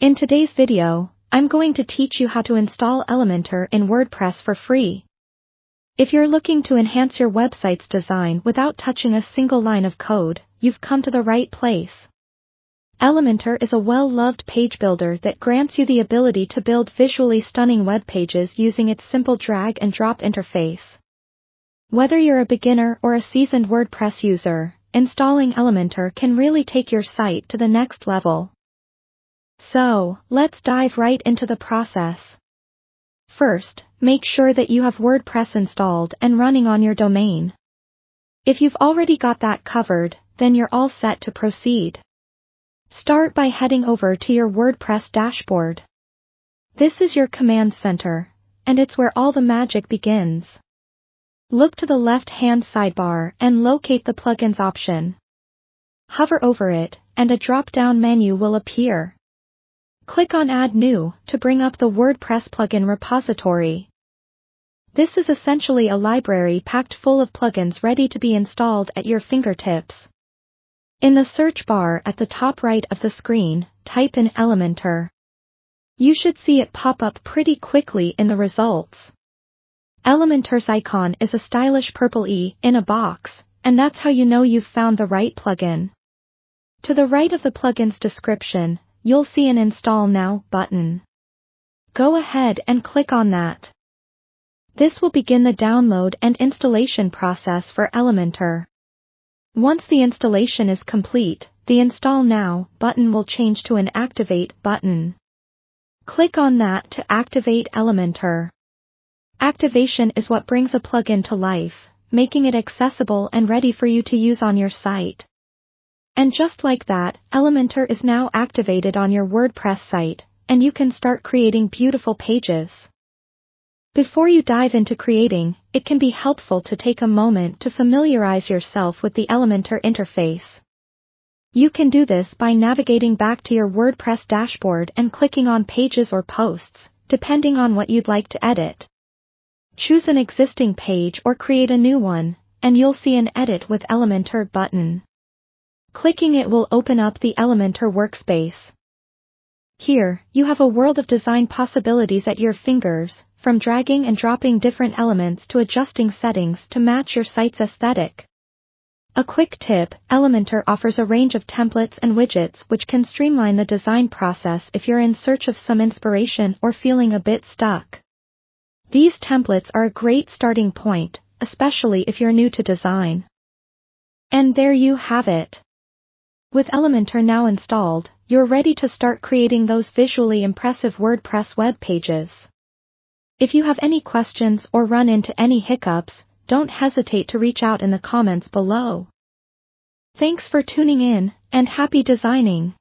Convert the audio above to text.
In today's video, I'm going to teach you how to install Elementor in WordPress for free. If you're looking to enhance your website's design without touching a single line of code, you've come to the right place. Elementor is a well-loved page builder that grants you the ability to build visually stunning web pages using its simple drag-and-drop interface. Whether you're a beginner or a seasoned WordPress user, installing Elementor can really take your site to the next level. So, let's dive right into the process. First, make sure that you have WordPress installed and running on your domain. If you've already got that covered, then you're all set to proceed. Start by heading over to your WordPress dashboard. This is your command center, and it's where all the magic begins. Look to the left-hand sidebar and locate the Plugins option. Hover over it, and a drop-down menu will appear. Click on Add New to bring up the WordPress plugin repository. This is essentially a library packed full of plugins ready to be installed at your fingertips. In the search bar at the top right of the screen, type in Elementor. You should see it pop up pretty quickly in the results. Elementor's icon is a stylish purple E in a box, and that's how you know you've found the right plugin. To the right of the plugin's description, you'll see an Install Now button. Go ahead and click on that. This will begin the download and installation process for Elementor. Once the installation is complete, the Install Now button will change to an Activate button. Click on that to activate Elementor. Activation is what brings a plugin to life, making it accessible and ready for you to use on your site. And just like that, Elementor is now activated on your WordPress site, and you can start creating beautiful pages. Before you dive into creating, it can be helpful to take a moment to familiarize yourself with the Elementor interface. You can do this by navigating back to your WordPress dashboard and clicking on Pages or Posts, depending on what you'd like to edit. Choose an existing page or create a new one, and you'll see an Edit with Elementor button. Clicking it will open up the Elementor workspace. Here, you have a world of design possibilities at your fingers, from dragging and dropping different elements to adjusting settings to match your site's aesthetic. A quick tip, Elementor offers a range of templates and widgets which can streamline the design process if you're in search of some inspiration or feeling a bit stuck. These templates are a great starting point, especially if you're new to design. And there you have it. With Elementor now installed, you're ready to start creating those visually impressive WordPress web pages. If you have any questions or run into any hiccups, don't hesitate to reach out in the comments below. Thanks for tuning in, and happy designing!